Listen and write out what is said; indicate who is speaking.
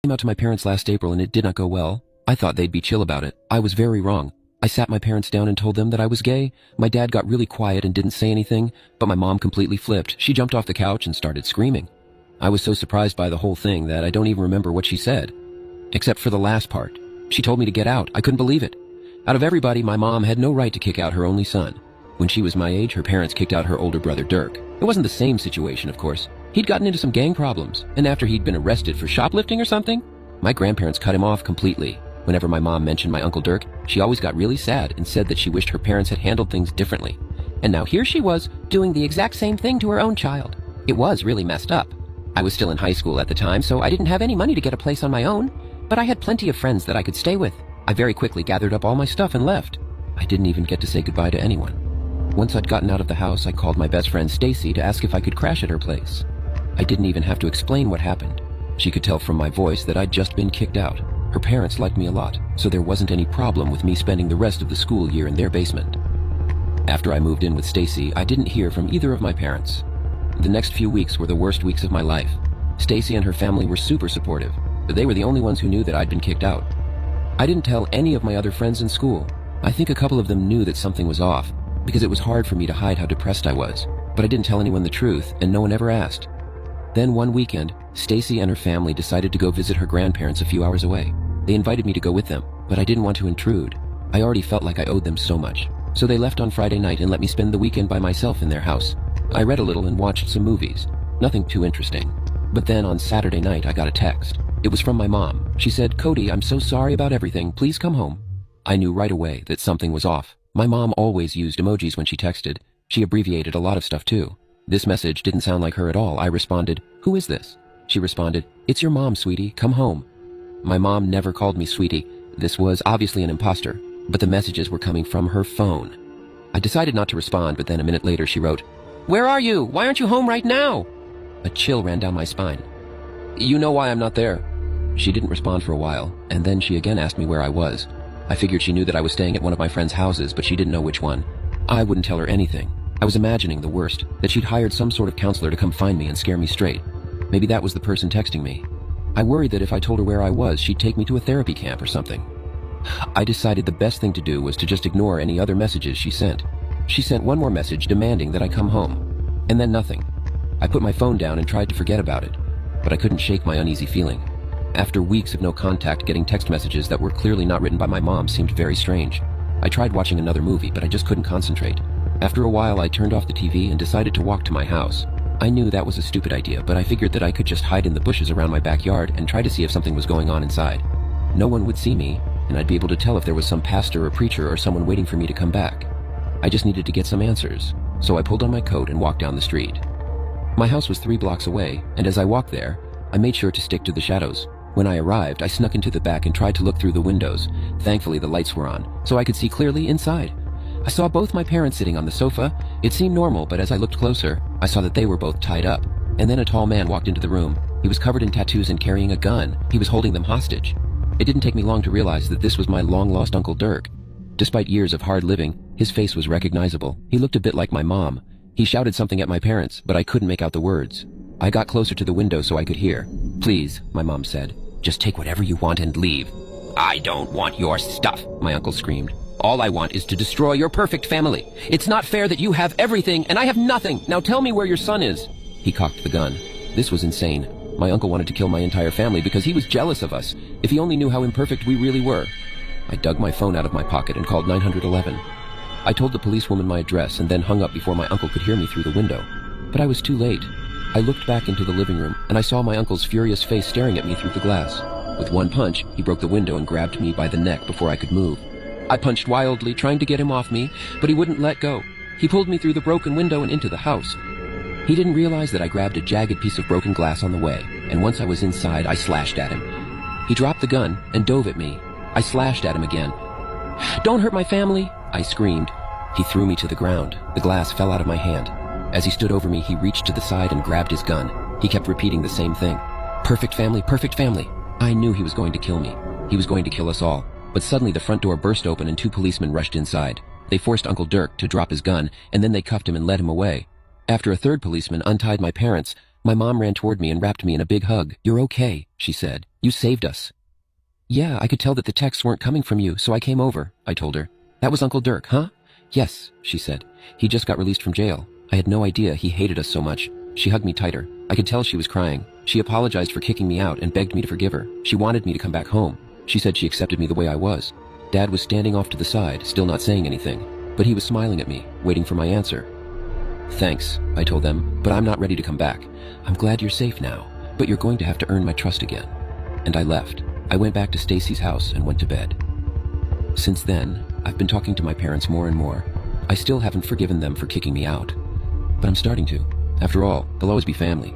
Speaker 1: Came out to my parents last April and it did not go well. I thought they'd be chill about it. I was very wrong. I sat my parents down and told them that I was gay. My dad got really quiet and didn't say anything, but my mom completely flipped. She jumped off the couch and started screaming. I was so surprised by the whole thing that I don't even remember what she said. Except for the last part. She told me to get out. I couldn't believe it. Out of everybody, my mom had no right to kick out her only son. When she was my age, her parents kicked out her older brother Dirk. It wasn't the same situation, of course. He'd gotten into some gang problems, and after he'd been arrested for shoplifting or something, my grandparents cut him off completely. Whenever my mom mentioned my Uncle Dirk, she always got really sad and said that she wished her parents had handled things differently. And now here she was, doing the exact same thing to her own child. It was really messed up. I was still in high school at the time, so I didn't have any money to get a place on my own, but I had plenty of friends that I could stay with. I very quickly gathered up all my stuff and left. I didn't even get to say goodbye to anyone. Once I'd gotten out of the house, I called my best friend Stacy to ask if I could crash at her place. I didn't even have to explain what happened. She could tell from my voice that I'd just been kicked out. Her parents liked me a lot, so there wasn't any problem with me spending the rest of the school year in their basement. After I moved in with Stacy, I didn't hear from either of my parents. The next few weeks were the worst weeks of my life. Stacy and her family were super supportive, but they were the only ones who knew that I'd been kicked out. I didn't tell any of my other friends in school. I think a couple of them knew that something was off, because it was hard for me to hide how depressed I was, but I didn't tell anyone the truth, and no one ever asked. Then one weekend, Stacy and her family decided to go visit her grandparents a few hours away. They invited me to go with them, but I didn't want to intrude. I already felt like I owed them so much. So they left on Friday night and let me spend the weekend by myself in their house. I read a little and watched some movies. Nothing too interesting. But then on Saturday night I got a text. It was from my mom. She said, "Cody, I'm so sorry about everything. Please come home." I knew right away that something was off. My mom always used emojis when she texted. She abbreviated a lot of stuff too. This message didn't sound like her at all. I responded, "Who is this?" She responded, "It's your mom, sweetie. Come home." My mom never called me sweetie. This was obviously an imposter, but the messages were coming from her phone. I decided not to respond, but then a minute later she wrote, "Where are you? Why aren't you home right now?" A chill ran down my spine. "You know why I'm not there." She didn't respond for a while, and then she again asked me where I was. I figured she knew that I was staying at one of my friends' houses, but she didn't know which one. I wouldn't tell her anything. I was imagining the worst, that she'd hired some sort of counselor to come find me and scare me straight. Maybe that was the person texting me. I worried that if I told her where I was, she'd take me to a therapy camp or something. I decided the best thing to do was to just ignore any other messages she sent. She sent one more message demanding that I come home. And then nothing. I put my phone down and tried to forget about it, but I couldn't shake my uneasy feeling. After weeks of no contact, getting text messages that were clearly not written by my mom seemed very strange. I tried watching another movie, but I just couldn't concentrate. After a while, I turned off the TV and decided to walk to my house. I knew that was a stupid idea, but I figured that I could just hide in the bushes around my backyard and try to see if something was going on inside. No one would see me, and I'd be able to tell if there was some pastor or preacher or someone waiting for me to come back. I just needed to get some answers, so I pulled on my coat and walked down the street. My house was 3 blocks away, and as I walked there, I made sure to stick to the shadows. When I arrived, I snuck into the back and tried to look through the windows. Thankfully, the lights were on, so I could see clearly inside. I saw both my parents sitting on the sofa. It seemed normal, but as I looked closer, I saw that they were both tied up. And then a tall man walked into the room. He was covered in tattoos and carrying a gun. He was holding them hostage. It didn't take me long to realize that this was my long-lost Uncle Dirk. Despite years of hard living, his face was recognizable. He looked a bit like my mom. He shouted something at my parents, but I couldn't make out the words. I got closer to the window so I could hear. "Please," my mom said, "just take whatever you want and leave." "I don't want your stuff," my uncle screamed. "All I want is to destroy your perfect family. It's not fair that you have everything and I have nothing. Now tell me where your son is." He cocked the gun. This was insane. My uncle wanted to kill my entire family because he was jealous of us. If he only knew how imperfect we really were. I dug my phone out of my pocket and called 911. I told the policewoman my address and then hung up before my uncle could hear me through the window. But I was too late. I looked back into the living room and I saw my uncle's furious face staring at me through the glass. With one punch, he broke the window and grabbed me by the neck before I could move. I punched wildly, trying to get him off me, but he wouldn't let go. He pulled me through the broken window and into the house. He didn't realize that I grabbed a jagged piece of broken glass on the way, and once I was inside, I slashed at him. He dropped the gun and dove at me. I slashed at him again. "Don't hurt my family," I screamed. He threw me to the ground. The glass fell out of my hand. As he stood over me, he reached to the side and grabbed his gun. He kept repeating the same thing. "Perfect family, perfect family." I knew he was going to kill me. He was going to kill us all. But suddenly the front door burst open and 2 policemen rushed inside. They forced Uncle Dirk to drop his gun, and then they cuffed him and led him away. After a 3rd policeman untied my parents, My mom ran toward me and wrapped me in a big hug. "You're okay," she said. "You saved us." "Yeah, I could tell that the texts weren't coming from you, so I came over," I told her. "That was Uncle Dirk, huh?" "Yes," she said. "He just got released from jail. I had no idea he hated us so much." She hugged me tighter. I could tell she was crying. She apologized for kicking me out and begged me to forgive her. She wanted me to come back home. She said she accepted me the way I was. Dad was standing off to the side, still not saying anything, but he was smiling at me, waiting for my answer. "Thanks," I told them, "but I'm not ready to come back. I'm glad you're safe now, but you're going to have to earn my trust again." And I left. I went back to Stacy's house and went to bed. Since then, I've been talking to my parents more and more. I still haven't forgiven them for kicking me out, but I'm starting to. After all, they'll always be family.